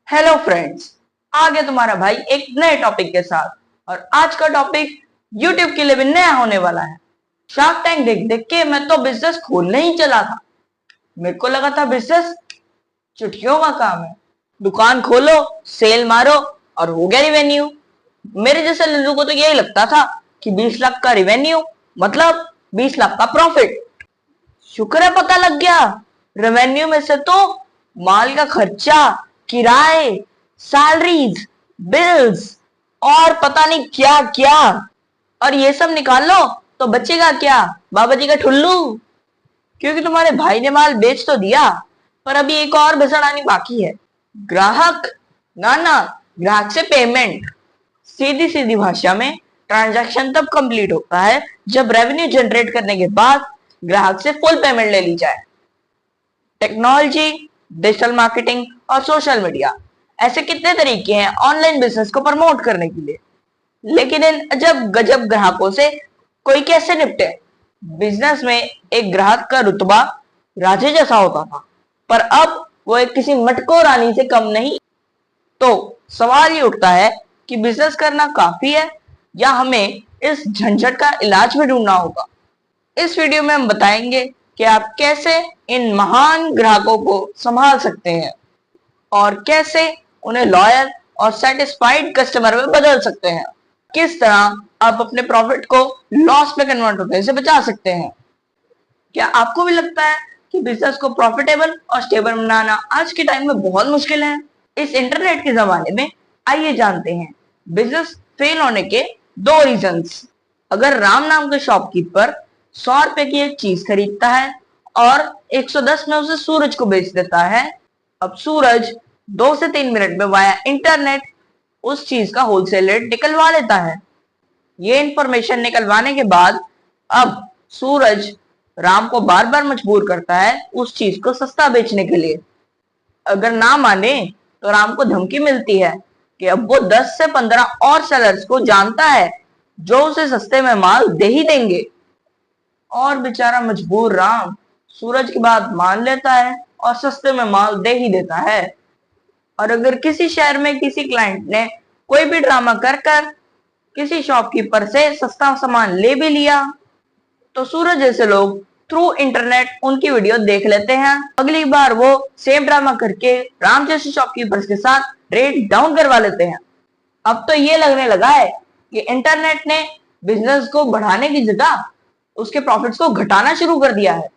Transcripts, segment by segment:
Hello friends, आ गया तुम्हारा भाई एक नए टॉपिक के साथ। और आज का टॉपिक YouTube के लिए भी नया होने वाला है। शार्क टैंक देख देख के मैं तो बिजनेस खोलने ही चला था। मेरे को लगा था बिजनेस चुटकियों का काम है, दुकान खोलो, सेल मारो और हो गया रिवेन्यू। मेरे जैसे लल्लू को तो यही लगता था कि 20 लाख का रिवेन्यू मतलब 20 लाख का प्रॉफिट। शुक्र है पता लग गया, रेवेन्यू में से तो माल का खर्चा, किराए, सैलरीज, बिल्स और पता नहीं क्या क्या, और ये सब निकाल लो तो बचेगा क्या? बाबा जी का ठुल्लू। क्योंकि तुम्हारे भाई ने माल बेच तो दिया, पर अभी एक और भसड़ आनी बाकी है। ग्राहक ना ना, ग्राहक से पेमेंट। सीधी सीधी भाषा में ट्रांजैक्शन तब कंप्लीट होता है जब रेवेन्यू जनरेट करने के बाद ग्राहक से फुल पेमेंट ले ली जाए। टेक्नोलॉजी, डिजिटल मार्केटिंग और सोशल मीडिया, ऐसे कितने तरीके हैं ऑनलाइन बिजनेस को प्रमोट करने के लिए। लेकिन इन अजब गजब ग्राहकों से कोई कैसे निपटे? बिजनेस में एक ग्राहक का रुतबा राजे जैसा होता था, पर अब वो एक किसी मटको रानी से कम नहीं। तो सवाल ये उठता है कि बिजनेस करना काफी है या हमें इस झंझट का इलाज भी ढूंढना होगा। इस वीडियो में हम बताएंगे कि आप कैसे इन महान ग्राहकों को संभाल सकते हैं और कैसे उन्हें लॉयल और सेटिस्फाइड कस्टमर में बदल सकते हैं। किस तरह आप अपने प्रॉफिट को लॉस में कन्वर्ट होने से बचा सकते हैं। क्या आपको भी लगता है कि बिजनेस को प्रॉफिटेबल और स्टेबल बनाना आज के टाइम में बहुत मुश्किल है? इस इंटरनेट के जमाने में आइए जानते हैं बिजनेस फेल होने के दो रीजंस। अगर राम नाम के शॉपकीपर 100 रुपए की एक चीज खरीदता है और 110 में उसे सूरज को बेच देता है, अब सूरज 2 से 3 मिनट में वाया इंटरनेट उस चीज का होलसेल रेट निकलवा लेता है। ये इंफॉर्मेशन निकलवाने के बाद अब सूरज राम को बार बार मजबूर करता है उस चीज को सस्ता बेचने के लिए। अगर ना माने तो राम को धमकी मिलती है कि अब वो 10 से 15 और सेलर्स को जानता है जो उसे सस्ते में माल दे ही देंगे। और बेचारा मजबूर राम सूरज की बात मान लेता है और सस्ते में माल दे ही देता है। और अगर किसी शहर में किसी क्लाइंट ने कोई भी ड्रामा कर कर किसी शॉपकीपर से सस्ता सामान ले भी लिया, तो सूरज जैसे लोग थ्रू इंटरनेट उनकी वीडियो देख लेते हैं। अगली बार वो सेम ड्रामा करके राम जैसे शॉपकीपर्स के साथ रेट डाउन करवा लेते हैं। अब तो ये लगने लगा है कि इंटरनेट ने बिजनेस को बढ़ाने की जगह उसके प्रॉफिट्स को घटाना शुरू कर दिया है।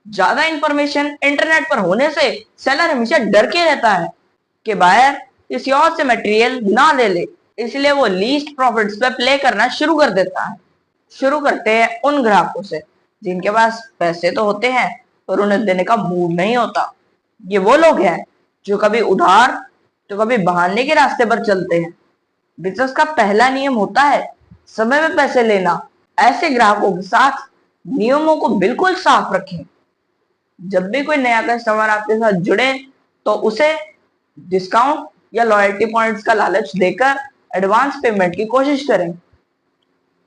ज्यादा इंफॉर्मेशन इंटरनेट पर होने से सेलर हमेशा डर के रहता है कि बायर किसी और से मटेरियल ना ले ले, इसलिए वो लीस्ट प्रॉफिट्स पे प्ले करना शुरू कर देता है। शुरू करते हैं उन ग्राहकों से जिनके पास पैसे तो होते हैं पर उन्हें देने का मूड नहीं होता। ये वो लोग हैं जो कभी उधार तो कभी बहाने के रास्ते पर चलते हैं। बिजनेस का पहला नियम होता है समय में पैसे लेना। ऐसे ग्राहकों के साथ नियमों को बिल्कुल साफ रखें। जब भी कोई नया कस्टमर आपके साथ जुड़े तो उसे डिस्काउंट या लॉयल्टी पॉइंट्स का लालच देकर एडवांस पेमेंट की कोशिश करें।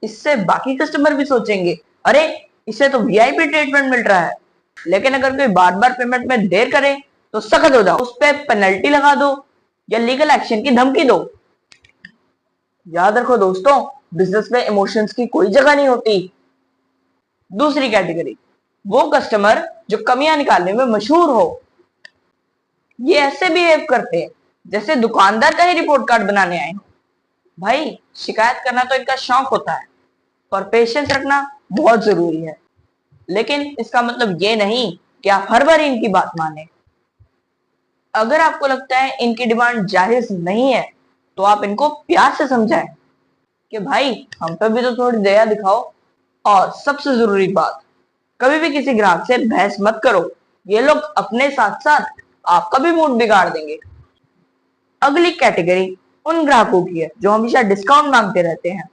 इससे बाकी कस्टमर भी सोचेंगे, अरे इसे तो वीआईपी ट्रीटमेंट मिल रहा है। लेकिन अगर कोई बार बार पेमेंट में देर करे तो सख्त हो जाओ, उस पर पेनल्टी लगा दो या लीगल एक्शन की धमकी दो। याद रखो दोस्तों, बिजनेस में इमोशंस की कोई जगह नहीं होती। दूसरी कैटेगरी, वो कस्टमर जो कमियां निकालने में मशहूर हो। ये ऐसे बिहेव करते हैं जैसे दुकानदार का ही रिपोर्ट कार्ड बनाने आए हो। भाई, शिकायत करना तो इनका शौक होता है, पर पेशेंस रखना बहुत जरूरी है। लेकिन इसका मतलब ये नहीं कि आप हर बार इनकी बात माने। अगर आपको लगता है इनकी डिमांड जायज नहीं है तो आप इनको प्यार से समझाएं कि भाई हम पे भी तो थोड़ी दया दिखाओ। और सबसे जरूरी बात, कभी भी किसी ग्राहक से बहस मत करो। ये लोग अपने साथ साथ आपका भी मूड बिगाड़ देंगे। अगली कैटेगरी उन ग्राहकों की है जो हमेशा डिस्काउंट मांगते रहते हैं।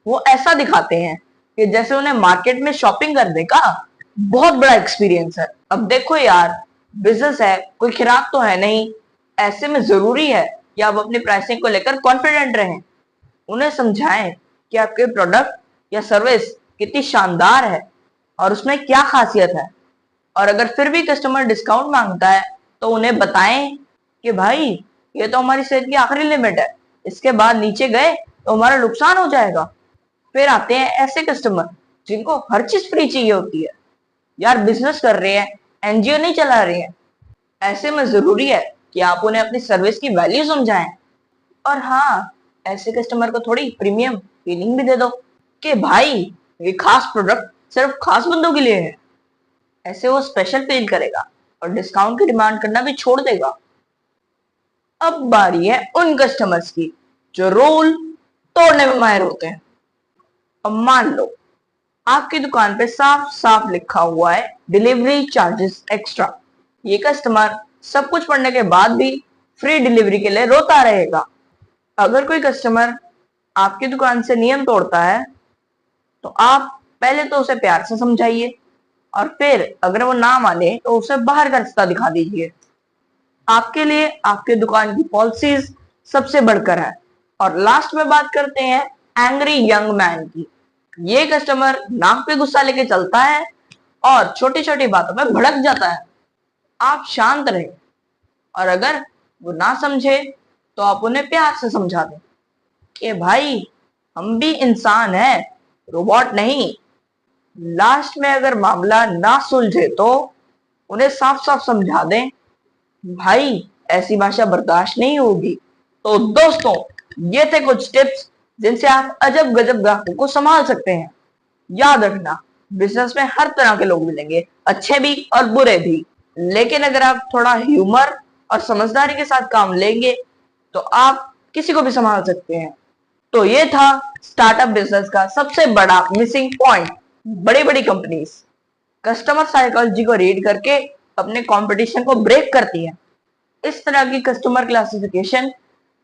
वो ऐसा दिखाते हैं कि जैसे उन्हें मार्केट में शॉपिंग करने का बहुत बड़ा एक्सपीरियंस है। अब देखो यार, बिजनेस है, कोई खिराक तो है नहीं। ऐसे में जरूरी है कि आप अपनी प्राइसिंग को लेकर कॉन्फिडेंट रहें। उन्हें समझाएं कि आपके प्रोडक्ट या सर्विस कितनी शानदार है और उसमें क्या खासियत है। और अगर फिर भी कस्टमर डिस्काउंट मांगता है तो उन्हें बताएं कि भाई ये तो हमारी सेहत की आखिरी लिमिट है, इसके बाद नीचे गए तो हमारा नुकसान हो जाएगा। फिर आते हैं ऐसे कस्टमर जिनको हर चीज फ्री चाहिए होती है। यार बिजनेस कर रहे हैं, एनजीओ नहीं चला रहे हैं, ऐसे में जरूरी है कि आप उन्हें अपनी सर्विस की वैल्यू समझाएं। और हाँ, ऐसे कस्टमर को थोड़ी प्रीमियम फीलिंग भी दे दो कि भाई ये खास प्रोडक्ट सिर्फ खास बंदों के लिए है। ऐसे वो स्पेशल फील करेगा और डिस्काउंट की डिमांड करना भी छोड़ देगा। अब बारी है उन कस्टमर्स की जो रूल तोड़ने में माहिर होते हैं। अब मान लो आपकी दुकान पे साफ साफ लिखा हुआ है डिलीवरी चार्जेस एक्स्ट्रा। ये कस्टमर सब कुछ पढ़ने के बाद भी फ्री डिलीवरी के लिए रोता रहेगा। अगर कोई कस्टमर आपकी दुकान से नियम तोड़ता है तो आप पहले तो उसे प्यार से समझाइए और फिर अगर वो ना माने तो उसे बाहर का रास्ता दिखा दीजिए। आपके लिए आपके दुकान की पॉलिसीज सबसे बढ़कर है। और लास्ट में बात करते हैं एंग्री यंग मैन की। ये कस्टमर नाक पे गुस्सा लेके चलता है और छोटी छोटी बातों में भड़क जाता है। आप शांत रहें और अगर वो ना समझे तो आप उन्हें प्यार से समझा दें कि भाई हम भी इंसान हैं, रोबोट नहीं। लास्ट में अगर मामला ना सुलझे तो उन्हें साफ साफ समझा दें, भाई ऐसी भाषा बर्दाश्त नहीं होगी। तो दोस्तों, ये थे कुछ टिप्स जिनसे आप अजब गजब ग्राहकों को संभाल सकते हैं। याद रखना, बिजनेस में हर तरह के लोग मिलेंगे, अच्छे भी और बुरे भी। लेकिन अगर आप थोड़ा ह्यूमर और समझदारी के साथ काम लेंगे तो आप किसी को भी संभाल सकते हैं। तो ये था स्टार्टअप बिजनेस का सबसे बड़ा मिसिंग पॉइंट। बड़ी बड़ी कंपनीज कस्टमर साइकोलॉजी को रीड करके अपने कंपटीशन को ब्रेक करती है। इस तरह की कस्टमर क्लासिफिकेशन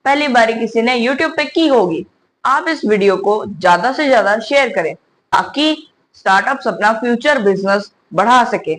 पहली बारी किसी ने YouTube पे की होगी। आप इस वीडियो को ज्यादा से ज्यादा शेयर करें ताकि स्टार्टअप्स अपना फ्यूचर बिजनेस बढ़ा सके।